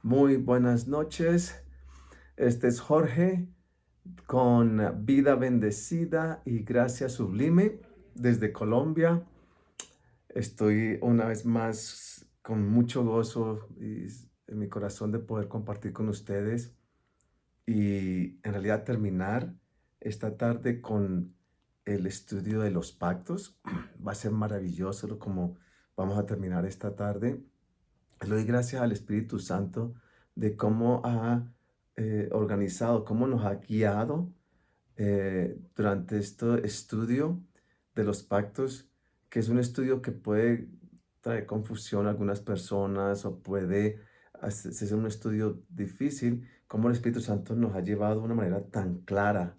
Muy buenas noches. Este es Jorge con Vida Bendecida y Gracia Sublime desde Colombia. Estoy una vez más con mucho gozo en mi corazón de poder compartir con ustedes y en realidad terminar esta tarde con el estudio de los pactos. Va a ser maravilloso como vamos a terminar esta tarde. Le doy gracias al Espíritu Santo de cómo ha organizado, cómo nos ha guiado durante este estudio de los pactos, que es un estudio que puede traer confusión a algunas personas o puede ser un estudio difícil, cómo el Espíritu Santo nos ha llevado de una manera tan clara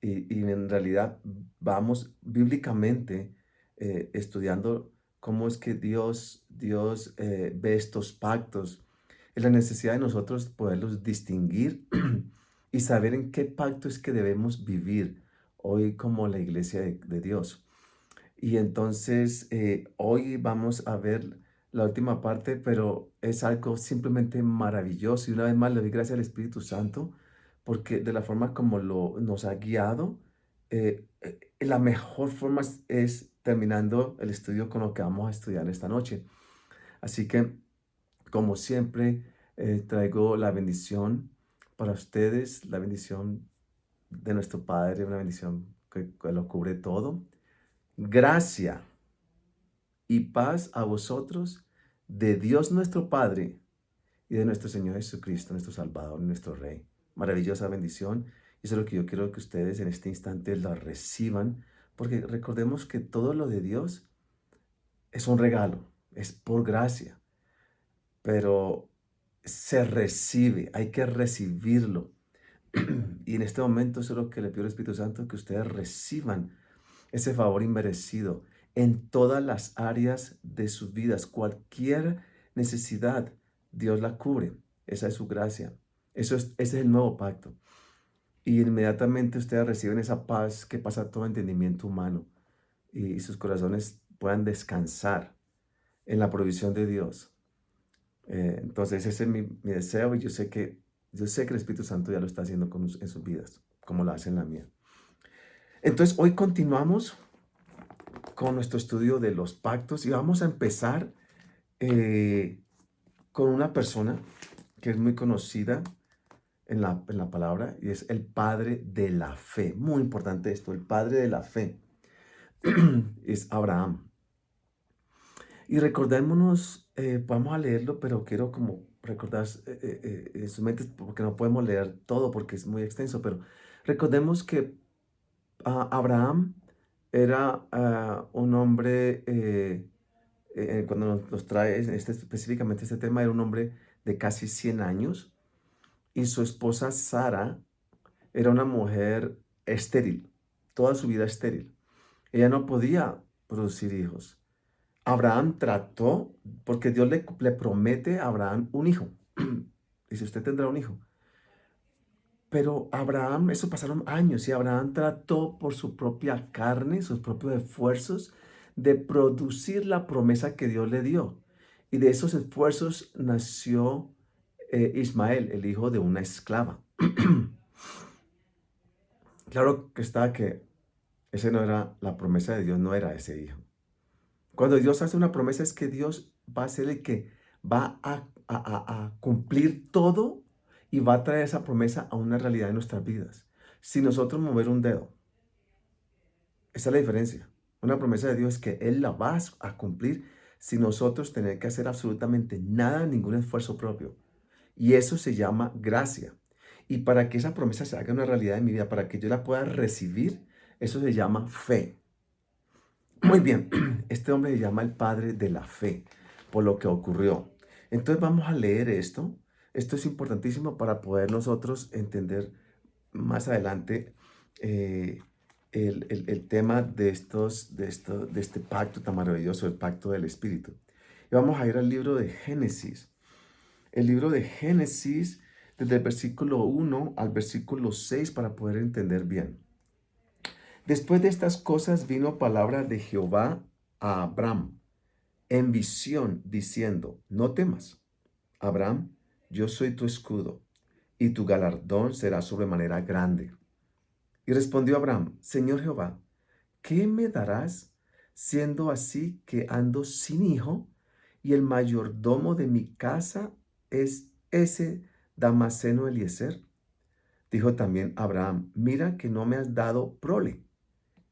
y en realidad vamos bíblicamente estudiando cómo es que Dios ve estos pactos, en la necesidad de nosotros poderlos distinguir y saber en qué pacto es que debemos vivir hoy como la iglesia de Dios. Y entonces hoy vamos a ver la última parte, pero es algo simplemente maravilloso. Y una vez más le doy gracias al Espíritu Santo, porque de la forma como nos ha guiado, la mejor forma es terminando el estudio con lo que vamos a estudiar esta noche. Así que, como siempre, traigo la bendición para ustedes, la bendición de nuestro Padre, una bendición que lo cubre todo. Gracia y paz a vosotros de Dios nuestro Padre y de nuestro Señor Jesucristo, nuestro Salvador, nuestro Rey. Maravillosa bendición. Y eso es lo que yo quiero que ustedes en este instante la reciban, porque recordemos que todo lo de Dios es un regalo, es por gracia, pero se recibe, hay que recibirlo. Y en este momento eso es lo que le pido al Espíritu Santo, que ustedes reciban ese favor inmerecido en todas las áreas de sus vidas. Cualquier necesidad, Dios la cubre. Esa es su gracia. Ese es el nuevo pacto. Y inmediatamente ustedes reciben esa paz que pasa todo entendimiento humano y sus corazones puedan descansar en la provisión de Dios. Entonces ese es mi deseo y yo sé que el Espíritu Santo ya lo está haciendo en sus vidas, como lo hace en la mía. Entonces hoy continuamos con nuestro estudio de los pactos y vamos a empezar eh, con una persona que es muy conocida en la palabra y es el padre de la fe. Muy importante esto, el padre de la fe es Abraham. Y recordémonos, vamos a leerlo, pero quiero como recordar en sus mentes, porque no podemos leer todo porque es muy extenso, pero recordemos que Abraham era un hombre cuando nos trae específicamente este tema, era un hombre de casi 100 años y su esposa Sara era una mujer estéril, toda su vida estéril. Ella no podía producir hijos. Abraham trató, porque Dios le promete a Abraham un hijo. Dice, usted tendrá un hijo. Pero Abraham, eso pasaron años y Abraham trató por su propia carne, sus propios esfuerzos, de producir la promesa que Dios le dio. Y de esos esfuerzos nació Ismael, el hijo de una esclava. Claro que está que ese no era la promesa de Dios, no era ese hijo. Cuando Dios hace una promesa es que Dios va a ser el que va a cumplir todo y va a traer esa promesa a una realidad de nuestras vidas. Si nosotros mover un dedo, esa es la diferencia. Una promesa de Dios es que Él la va a cumplir sin nosotros tener que hacer absolutamente nada, ningún esfuerzo propio. Y eso se llama gracia. Y para que esa promesa se haga una realidad en mi vida, para que yo la pueda recibir, eso se llama fe. Muy bien, este hombre se llama el padre de la fe, por lo que ocurrió. Entonces vamos a leer esto. Esto es importantísimo para poder nosotros entender más adelante eh, el tema de este pacto tan maravilloso, el pacto del Espíritu. Y vamos a ir al libro de Génesis. El libro de Génesis, desde el versículo 1 al versículo 6 para poder entender bien. Después de estas cosas vino palabra de Jehová a Abraham en visión, diciendo, no temas, Abraham, yo soy tu escudo, y tu galardón será sobremanera grande. Y respondió Abraham, Señor Jehová, ¿qué me darás siendo así que ando sin hijo y el mayordomo de mi casa es ese Damaseno Eliezer? Dijo también Abraham, mira que no me has dado prole,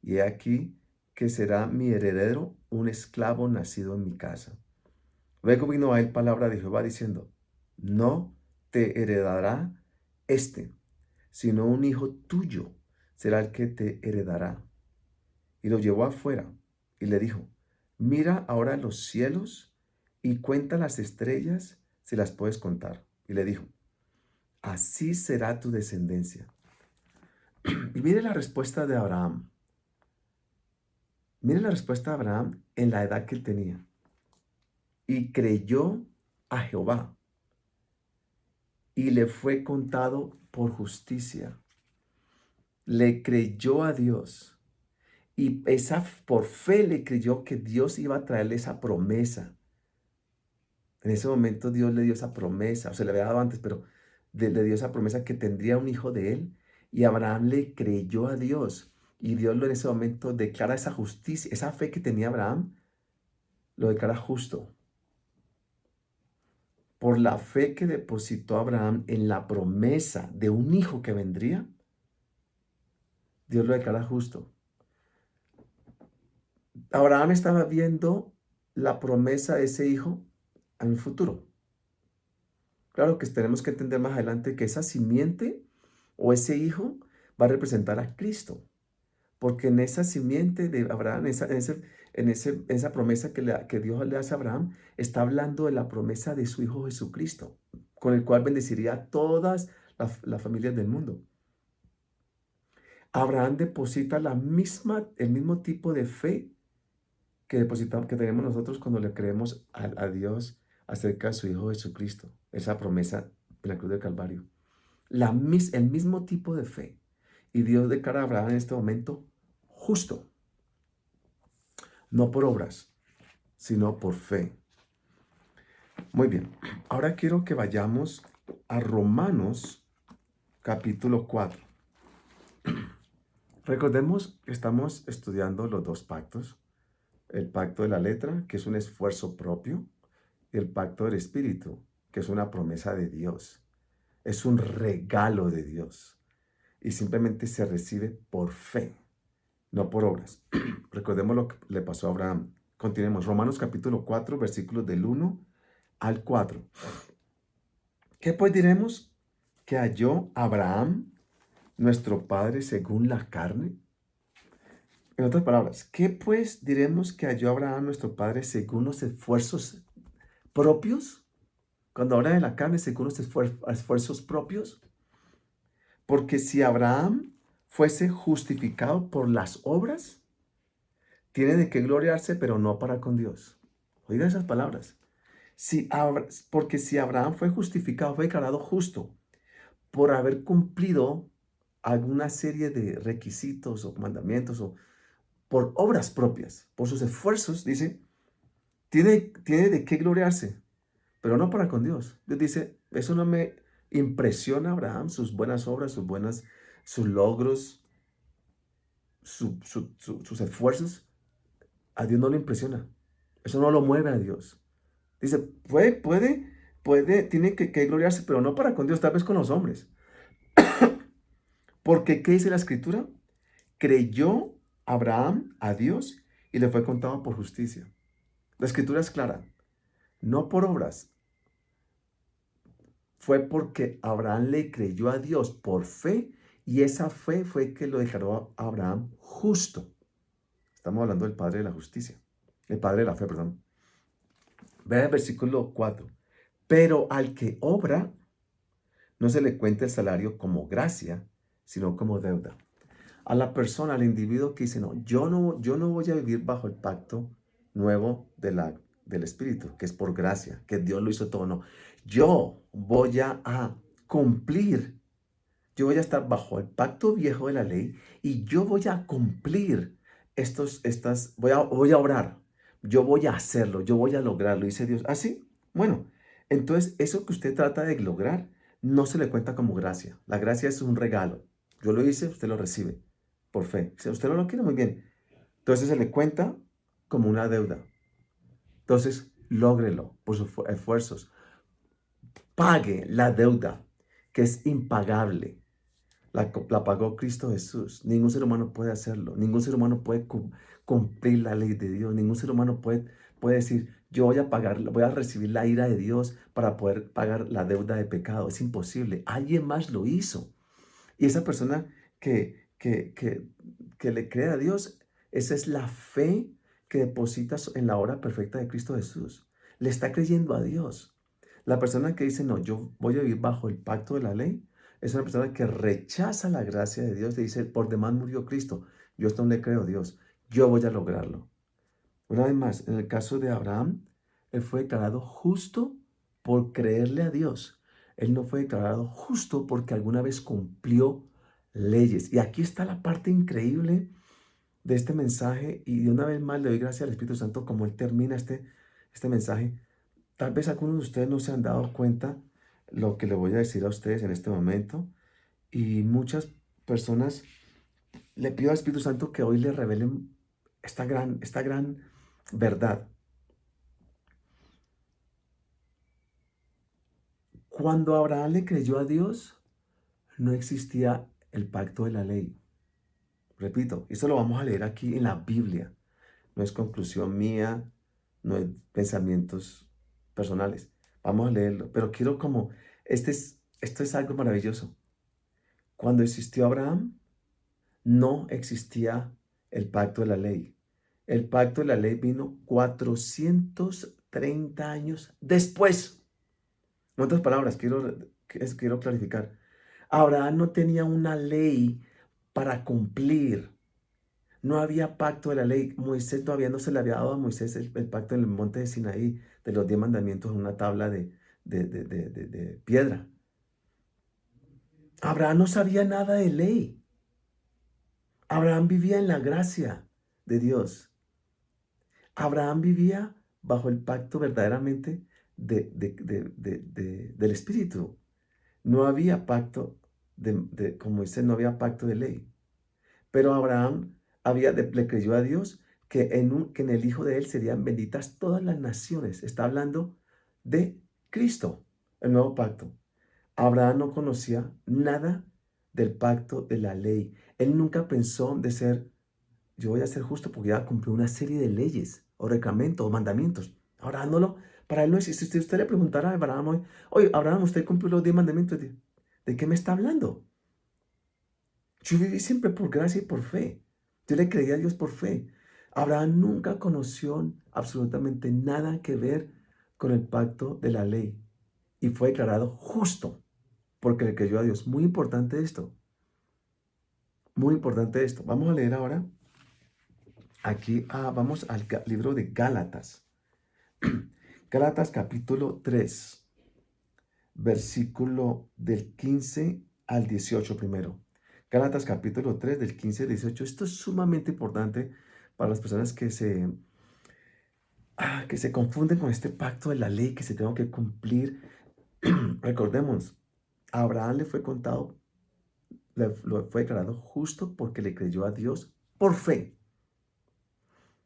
y he aquí que será mi heredero un esclavo nacido en mi casa. Luego vino a él palabra de Jehová diciendo, no te heredará este, sino un hijo tuyo será el que te heredará. Y lo llevó afuera y le dijo, mira ahora los cielos y cuenta las estrellas si las puedes contar. Y le dijo, así será tu descendencia. Y mire la respuesta de Abraham. Mire la respuesta de Abraham en la edad que él tenía. Y creyó a Jehová y le fue contado por justicia. Le creyó a Dios. Y por fe le creyó que Dios iba a traerle esa promesa. En ese momento Dios le dio esa promesa, o se le había dado antes, pero le dio esa promesa que tendría un hijo de él. Y Abraham le creyó a Dios. Y Dios en ese momento declara esa justicia, esa fe que tenía Abraham, lo declara justo. Por la fe que depositó Abraham en la promesa de un hijo que vendría, Dios lo declara justo. Abraham estaba viendo la promesa de ese hijo en el futuro. Claro que tenemos que entender más adelante que esa simiente o ese hijo va a representar a Cristo. Porque en esa simiente de Abraham, en esa promesa que Dios le hace a Abraham, está hablando de la promesa de su Hijo Jesucristo, con el cual bendeciría a todas las familias del mundo. Abraham deposita el mismo tipo de fe que tenemos nosotros cuando le creemos a Dios acerca de su Hijo Jesucristo, esa promesa en la cruz del Calvario. El mismo tipo de fe. Y Dios declara a Abraham en este momento justo, no por obras, sino por fe. Muy bien, ahora quiero que vayamos a Romanos capítulo 4. Recordemos que estamos estudiando los dos pactos, el pacto de la letra, que es un esfuerzo propio, y el pacto del espíritu, que es una promesa de Dios, es un regalo de Dios, y simplemente se recibe por fe, no por obras. Recordemos lo que le pasó a Abraham. Continuemos. Romanos capítulo 4, versículos del 1 al 4. ¿Qué pues diremos? ¿Que halló Abraham, nuestro padre, según la carne? En otras palabras, ¿qué pues diremos que halló Abraham, nuestro padre, según los esfuerzos propios? Cuando habla de la carne, según los esfuerzos propios. Porque si Abraham fuese justificado por las obras, tiene de qué gloriarse, pero no para con Dios. Oiga esas palabras. Porque si Abraham fue justificado, fue declarado justo por haber cumplido alguna serie de requisitos o mandamientos o por obras propias, por sus esfuerzos, dice, tiene de qué gloriarse, pero no para con Dios. Dios dice, eso no me impresiona a Abraham, sus buenas obras, sus logros, sus esfuerzos. A Dios no le impresiona. Eso no lo mueve a Dios. Dice, tiene que gloriarse, pero no para con Dios, tal vez con los hombres. Porque, ¿qué dice la Escritura? Creyó Abraham a Dios y le fue contado por justicia. La Escritura es clara. No por obras. Fue porque Abraham le creyó a Dios por fe y esa fe fue que lo declaró a Abraham justo. Estamos hablando del Padre de la justicia. El Padre de la fe, perdón. Vean el versículo 4. Pero al que obra, no se le cuenta el salario como gracia, sino como deuda. A la persona, al individuo que dice, no, yo no voy a vivir bajo el pacto nuevo del Espíritu, que es por gracia, que Dios lo hizo todo, no. Yo voy a cumplir, yo voy a estar bajo el pacto viejo de la ley y yo voy a cumplir voy a orar, yo voy a hacerlo, yo voy a lograrlo, dice Dios. Así, bueno, Entonces, eso que usted trata de lograr no se le cuenta como gracia. La gracia es un regalo. Yo lo hice, usted lo recibe por fe. Si usted no lo quiere, muy bien. Entonces se le cuenta como una deuda. Entonces, lógrelo por sus esfuerzos. Pague la deuda que es impagable. La pagó Cristo Jesús. Ningún ser humano puede hacerlo. Ningún ser humano puede cumplir la ley de Dios. Ningún ser humano puede decir, yo voy a pagar, voy a recibir la ira de Dios para poder pagar la deuda de pecado. Es imposible. Alguien más lo hizo. Y esa persona que le cree a Dios, esa es la fe que depositas en la obra perfecta de Cristo Jesús. Le está creyendo a Dios. La persona que dice, no, yo voy a vivir bajo el pacto de la ley, es una persona que rechaza la gracia de Dios. Le dice, por demás murió Cristo. Yo esto no le creo a Dios. Yo voy a lograrlo. Una vez más, en el caso de Abraham, él fue declarado justo por creerle a Dios. Él no fue declarado justo porque alguna vez cumplió leyes. Y aquí está la parte increíble de este mensaje. Y de una vez más le doy gracias al Espíritu Santo como él termina este mensaje. Tal vez algunos de ustedes no se han dado cuenta lo que le voy a decir a ustedes en este momento. Y muchas personas le pido al Espíritu Santo que hoy le revelen esta gran verdad. Cuando Abraham le creyó a Dios, no existía el pacto de la ley. Repito, esto lo vamos a leer aquí en la Biblia. No es conclusión mía, no es pensamientos personales. Vamos a leerlo. Pero quiero esto es algo maravilloso. Cuando existió Abraham, no existía el pacto de la ley. El pacto de la ley vino 430 años después. En otras palabras, quiero clarificar. Abraham no tenía una ley para cumplir. No había pacto de la ley. Moisés todavía no se le había dado a Moisés el pacto en el monte de Sinaí de los 10 mandamientos en una tabla de piedra. Abraham no sabía nada de ley. Abraham vivía en la gracia de Dios. Abraham vivía bajo el pacto verdaderamente del Espíritu. No había pacto con Moisés, no había pacto de ley. Pero Abraham le creyó a Dios que en el Hijo de él serían benditas todas las naciones. Está hablando de Cristo, el nuevo pacto. Abraham no conocía nada del pacto de la ley. Él nunca pensó yo voy a ser justo porque ya cumplí una serie de leyes, o reglamentos, o mandamientos. Abraham para él no existe. Si usted le preguntara a Abraham hoy, oye, Abraham, ¿usted cumplió los 10 mandamientos? ¿De qué me está hablando? Yo viví siempre por gracia y por fe. Yo le creía a Dios por fe. Abraham nunca conoció absolutamente nada que ver con el pacto de la ley y fue declarado justo porque le creyó a Dios. Muy importante esto. Muy importante esto. Vamos a leer ahora. Aquí vamos al libro de Gálatas. Gálatas capítulo 3, versículo del 15 al 18 primero. Gálatas capítulo 3 del 15 al 18. Esto es sumamente importante para las personas que se confunden con este pacto de la ley que se tenga que cumplir. Recordemos, a Abraham le fue contado, lo fue declarado justo porque le creyó a Dios por fe.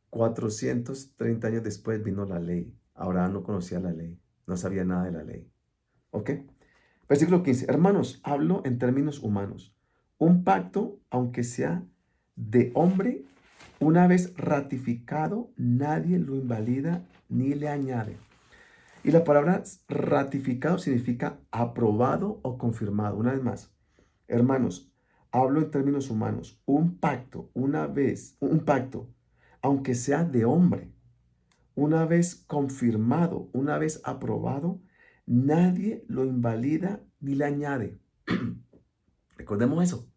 430 años después vino la ley. Abraham no conocía la ley, no sabía nada de la ley. ¿Ok? Versículo 15. Hermanos, hablo en términos humanos. Un pacto, aunque sea de hombre, una vez ratificado, nadie lo invalida ni le añade. Y la palabra ratificado significa aprobado o confirmado. Una vez más, hermanos, hablo en términos humanos. Un pacto, un pacto, aunque sea de hombre, una vez confirmado, una vez aprobado, nadie lo invalida ni le añade. Recordemos eso.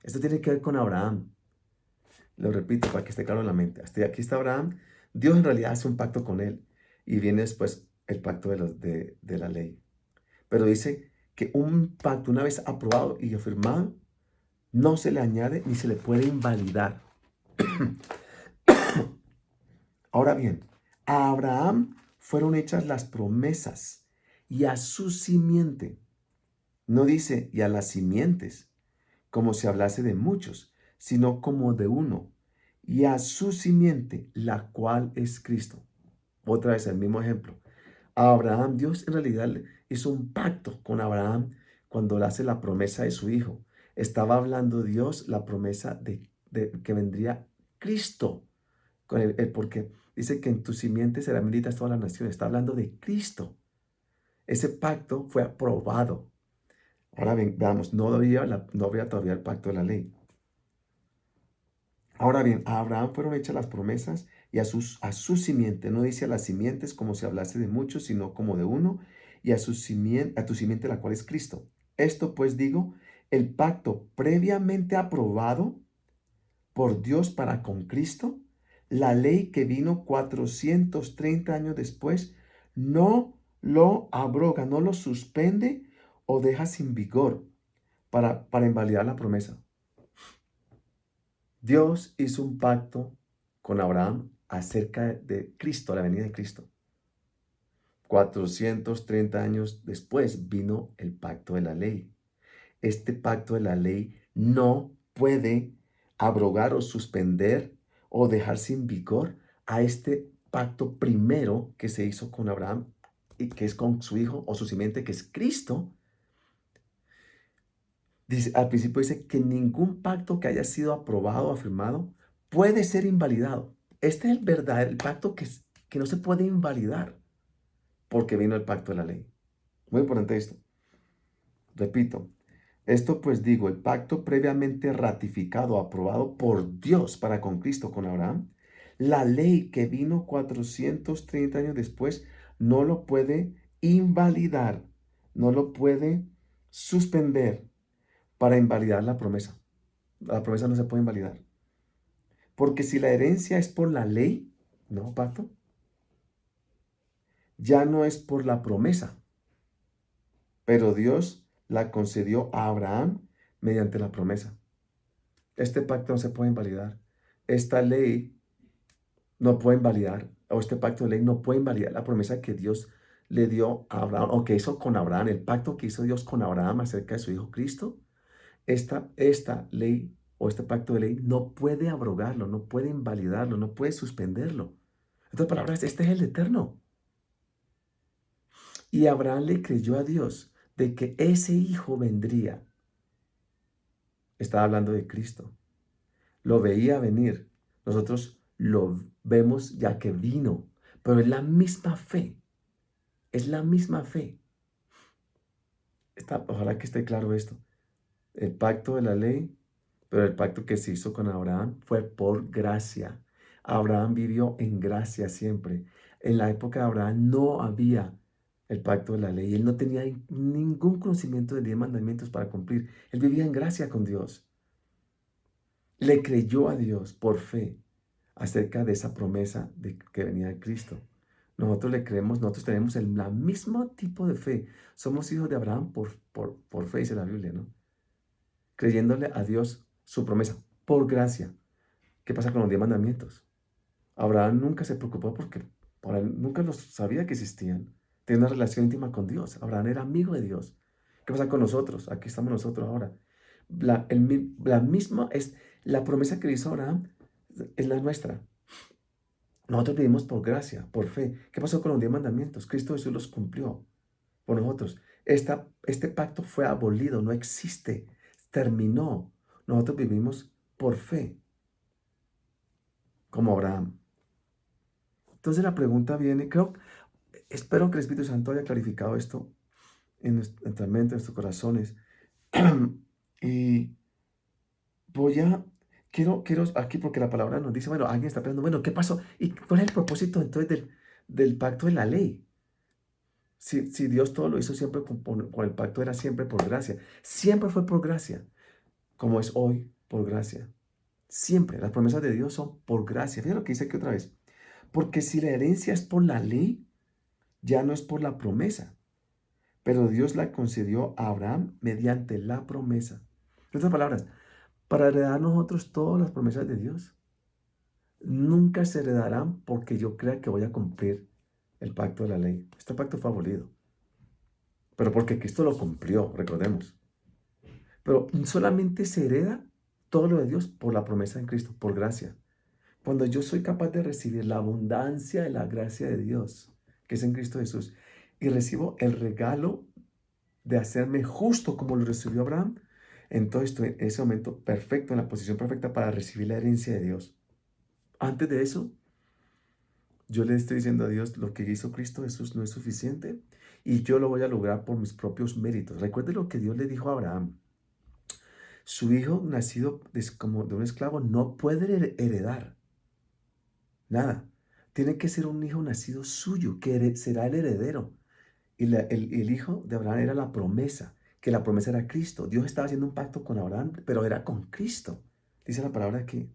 Esto tiene que ver con Abraham. Lo repito para que esté claro en la mente. Hasta aquí está Abraham. Dios en realidad hace un pacto con él y viene después el pacto de la ley. Pero dice que un pacto una vez aprobado y afirmado no se le añade ni se le puede invalidar. Ahora bien, a Abraham fueron hechas las promesas y a su simiente. No dice y a las simientes, como si hablase de muchos, sino como de uno, y a su simiente, la cual es Cristo. Otra vez el mismo ejemplo. A Abraham, Dios en realidad hizo un pacto con Abraham cuando le hace la promesa de su hijo. Estaba hablando Dios la promesa de que vendría Cristo, porque dice que en tu simiente serán benditas todas las naciones. Está hablando de Cristo. Ese pacto fue aprobado. Ahora bien, veamos, no había todavía el pacto de la ley. Ahora bien, a Abraham fueron hechas las promesas y a su simiente. No dice a las simientes como si hablase de muchos, sino como de uno, y a tu simiente, la cual es Cristo. Esto pues digo, el pacto previamente aprobado por Dios para con Cristo, la ley que vino 430 años después, no lo abroga, no lo suspende o deja sin vigor para invalidar la promesa. Dios hizo un pacto con Abraham acerca de Cristo, la venida de Cristo. 430 años después vino el pacto de la ley. Este pacto de la ley no puede abrogar o suspender o dejar sin vigor a este pacto primero que se hizo con Abraham y que es con su hijo o su simiente, que es Cristo. Dice, al principio dice que ningún pacto que haya sido aprobado o afirmado puede ser invalidado. Este es el verdadero el pacto que no se puede invalidar porque vino el pacto de la ley. Muy importante esto. Repito, esto pues digo, el pacto previamente ratificado, aprobado por Dios para con Cristo, con Abraham, la ley que vino 430 años después no lo puede invalidar, no lo puede suspender para invalidar la promesa. La promesa no se puede invalidar. Porque si la herencia es por la ley, no, pacto, ya no es por la promesa. Pero Dios la concedió a Abraham mediante la promesa. Este pacto no se puede invalidar. Esta ley no puede invalidar, o este pacto de ley no puede invalidar la promesa que Dios le dio a Abraham, o que hizo con Abraham, el pacto que hizo Dios con Abraham acerca de su hijo Cristo. Esta ley o este pacto de ley no puede abrogarlo, no puede invalidarlo, no puede suspenderlo. En otras palabras, este es el eterno. Y Abraham le creyó a Dios de que ese hijo vendría. Estaba hablando de Cristo. Lo veía venir. Nosotros lo vemos ya que vino. Pero es la misma fe. Es la misma fe. Ojalá que esté claro esto. El pacto de la ley, pero el pacto que se hizo con Abraham fue por gracia. Abraham vivió en gracia siempre. En la época de Abraham no había el pacto de la ley. Él no tenía ningún conocimiento de 10 mandamientos para cumplir. Él vivía en gracia con Dios. Le creyó a Dios por fe acerca de esa promesa de que venía de Cristo. Nosotros le creemos, nosotros tenemos el mismo tipo de fe. Somos hijos de Abraham por fe, dice la Biblia, ¿no? Creyéndole a Dios su promesa, por gracia. ¿Qué pasa con los 10 mandamientos? Abraham nunca se preocupó porque nunca los sabía que existían. Tenía una relación íntima con Dios. Abraham era amigo de Dios. ¿Qué pasa con nosotros? Aquí estamos nosotros ahora. La misma es la promesa que hizo Abraham, es la nuestra. Nosotros vivimos por gracia, por fe. ¿Qué pasó con los 10 mandamientos? Cristo Jesús los cumplió por nosotros. Este pacto fue abolido, no existe, terminó. Nosotros vivimos por fe, como Abraham. Entonces la pregunta viene, espero que el Espíritu Santo haya clarificado esto en nuestra mente, en nuestros corazones. Y quiero aquí porque la palabra nos dice, bueno, alguien está pensando, bueno, ¿qué pasó? ¿Y cuál es el propósito entonces del pacto de la ley? Si Dios todo lo hizo siempre con el pacto, era siempre por gracia. Siempre fue por gracia, como es hoy por gracia. Siempre, las promesas de Dios son por gracia. Fíjate lo que dice aquí otra vez. Porque si la herencia es por la ley, ya no es por la promesa. Pero Dios la concedió a Abraham mediante la promesa. En otras palabras, para heredar nosotros todas las promesas de Dios, nunca se heredarán porque yo crea que voy a cumplir el pacto de la ley. Este pacto fue abolido. pero porque Cristo lo cumplió, recordemos. Pero solamente se hereda todo lo de Dios por la promesa en Cristo, por gracia. Cuando yo soy capaz de recibir la abundancia de la gracia de Dios, que es en Cristo Jesús, y recibo el regalo de hacerme justo como lo recibió Abraham, entonces estoy en ese momento perfecto, en la posición perfecta para recibir la herencia de Dios. Antes de eso, yo le estoy diciendo a Dios, lo que hizo Cristo Jesús no es suficiente y yo lo voy a lograr por mis propios méritos. Recuerde lo que Dios le dijo a Abraham. Su hijo nacido como de un esclavo no puede heredar nada. Tiene que ser un hijo nacido suyo, que será el heredero. Y el hijo de Abraham era la promesa, que la promesa era Cristo. Dios estaba haciendo un pacto con Abraham, pero era con Cristo. Dice la palabra aquí.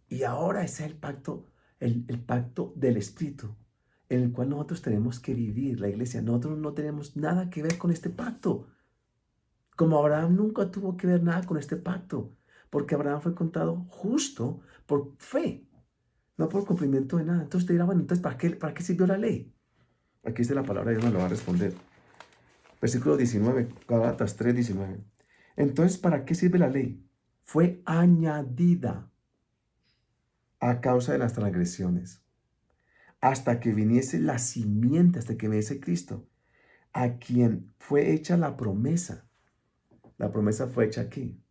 Y ahora ese es el pacto, el pacto del Espíritu, en el cual nosotros tenemos que vivir, la iglesia. Nosotros no tenemos nada que ver con este pacto. Como Abraham nunca tuvo que ver nada con este pacto, porque Abraham fue contado justo por fe, no por cumplimiento de nada. Entonces te dirá, bueno, entonces ¿para qué sirvió la ley? Aquí está la palabra, Dios nos lo va a responder. Versículo 19, Gálatas 3:19. Entonces, ¿para qué sirve la ley? Fue añadida a causa de las transgresiones, hasta que viniese la simiente, hasta que viniese Cristo, a quien fue hecha la promesa. La promesa fue hecha aquí.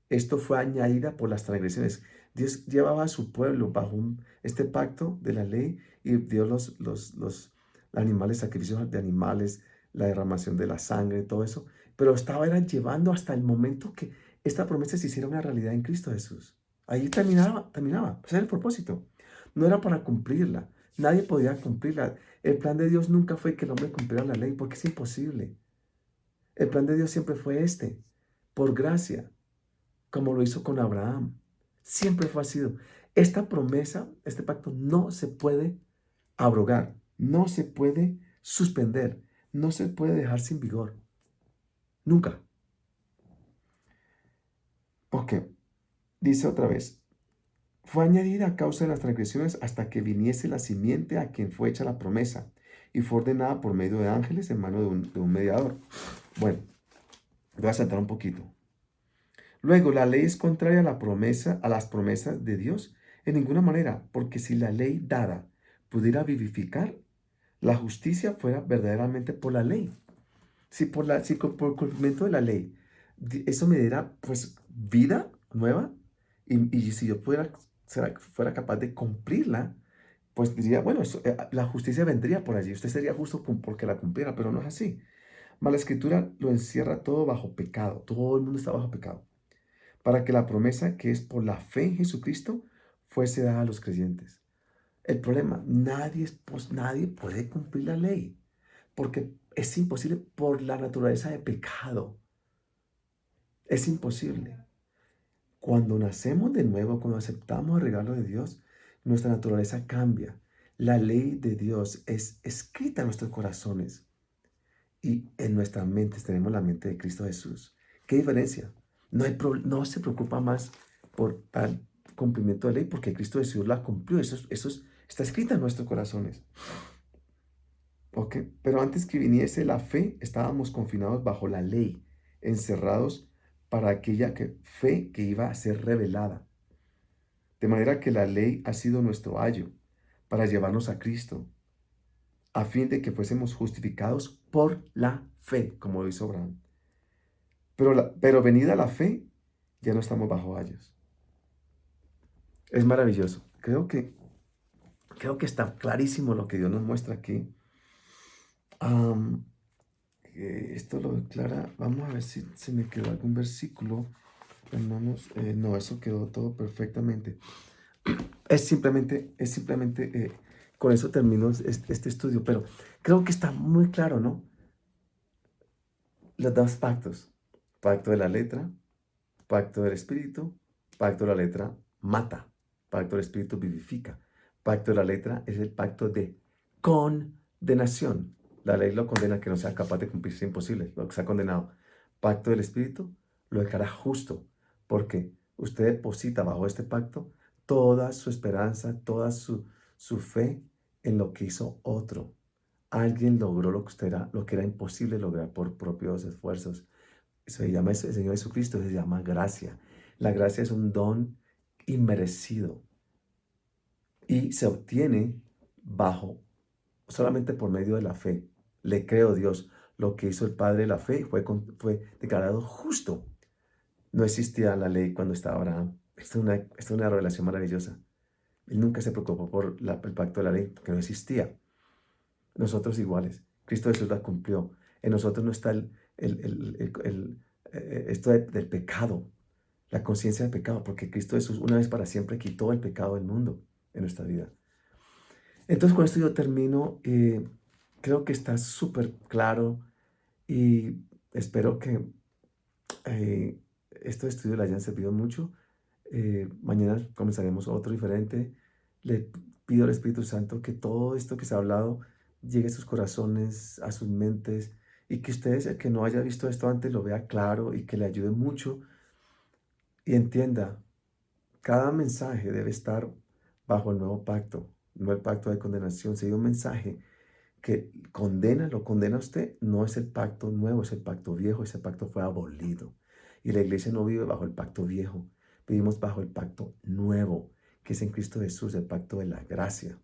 Esto fue añadida por las transgresiones. Dios llevaba a su pueblo bajo este pacto de la ley y dio los animales, sacrificios de animales, la derramación de la sangre, todo eso. Pero era llevando hasta el momento que esta promesa se hiciera una realidad en Cristo Jesús. Ahí terminaba. Ese era el propósito. No era para cumplirla. Nadie podía cumplirla. El plan de Dios nunca fue que el hombre cumpliera la ley, porque es imposible. El plan de Dios siempre fue por gracia, como lo hizo con Abraham. Siempre fue así. Esta promesa, este pacto no se puede abrogar, no se puede suspender, no se puede dejar sin vigor. Nunca. Ok, dice otra vez. Fue añadida a causa de las transgresiones hasta que viniese la simiente a quien fue hecha la promesa y fue ordenada por medio de ángeles en mano de un mediador. Bueno, voy a saltar un poquito. Luego, la ley es contraria a la promesa, a las promesas de Dios en ninguna manera, porque si la ley dada pudiera vivificar, la justicia fuera verdaderamente por la ley. Si por cumplimiento de la ley, eso me diera pues vida nueva, y si yo fuera capaz de cumplirla, pues diría, bueno, la justicia vendría por allí, usted sería justo porque la cumpliera, pero no es así. La escritura lo encierra todo bajo pecado, todo el mundo está bajo pecado, para que la promesa que es por la fe en Jesucristo fuese dada a los creyentes. El problema, nadie puede cumplir la ley, porque es imposible por la naturaleza de pecado. Es imposible. Cuando nacemos de nuevo, cuando aceptamos el regalo de Dios, nuestra naturaleza cambia. La ley de Dios es escrita en nuestros corazones y en nuestras mentes tenemos la mente de Cristo Jesús. ¿Qué diferencia? No se preocupa más por tal cumplimiento de ley porque Cristo Jesús la cumplió. Está escrita en nuestros corazones. ¿Ok? Pero antes que viniese la fe, estábamos confinados bajo la ley, encerrados para aquella fe que iba a ser revelada. De manera que la ley ha sido nuestro ayo para llevarnos a Cristo, a fin de que fuésemos justificados por la fe, como lo hizo Abraham. Pero venida la fe, ya no estamos bajo ayos. Es maravilloso. Creo que está clarísimo lo que Dios nos muestra aquí. Esto lo declara. Vamos a ver si se me quedó algún versículo. Hermanos, no, eso quedó todo perfectamente. Es simplemente, con eso termino este estudio, pero creo que está muy claro, ¿no? Los dos pactos. Pacto de la letra, pacto del espíritu, pacto de la letra mata, pacto del espíritu vivifica. Pacto de la letra es el pacto de condenación. La ley lo condena que no sea capaz de cumplir, es imposible, lo que se ha condenado. Pacto del espíritu lo dejará justo, porque usted deposita bajo este pacto toda su esperanza, toda su fe en lo que hizo otro. alguien logró lo que era imposible lograr por propios esfuerzos. Se llama el Señor Jesucristo, se llama gracia. La gracia es un don inmerecido y se obtiene bajo, solamente por medio de la fe. Le creo a Dios. Lo que hizo el Padre de la fe fue declarado justo. No existía la ley cuando estaba Abraham. Esta es una revelación maravillosa. Él nunca se preocupó por el pacto de la ley, porque no existía. Nosotros iguales. Cristo Jesús la cumplió. En nosotros no está esto del pecado, la conciencia del pecado, porque Cristo Jesús una vez para siempre quitó el pecado del mundo en nuestra vida. Entonces con esto yo termino. Creo que está súper claro y espero que estos estudios le hayan servido mucho. Mañana comenzaremos otro diferente. Le pido al Espíritu Santo que todo esto que se ha hablado llegue a sus corazones, a sus mentes, y que ustedes, el que no haya visto esto antes, lo vea claro y que le ayude mucho y entienda, cada mensaje debe estar bajo el nuevo pacto, no el pacto de condenación. Si hay un mensaje que lo condena a usted, no es el pacto nuevo, es el pacto viejo, ese pacto fue abolido. Y la iglesia no vive bajo el pacto viejo, vivimos bajo el pacto nuevo, que es en Cristo Jesús, el pacto de la gracia.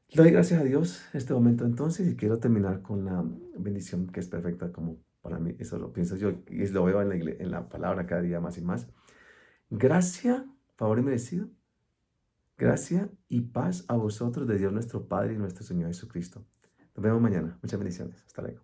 Le doy gracias a Dios en este momento entonces y quiero terminar con la bendición que es perfecta como para mí, eso lo pienso yo y lo veo en la palabra cada día más y más. Gracia, favor y merecido, gracia y paz a vosotros de Dios nuestro Padre y nuestro Señor Jesucristo. Nos vemos mañana. Muchas bendiciones. Hasta luego.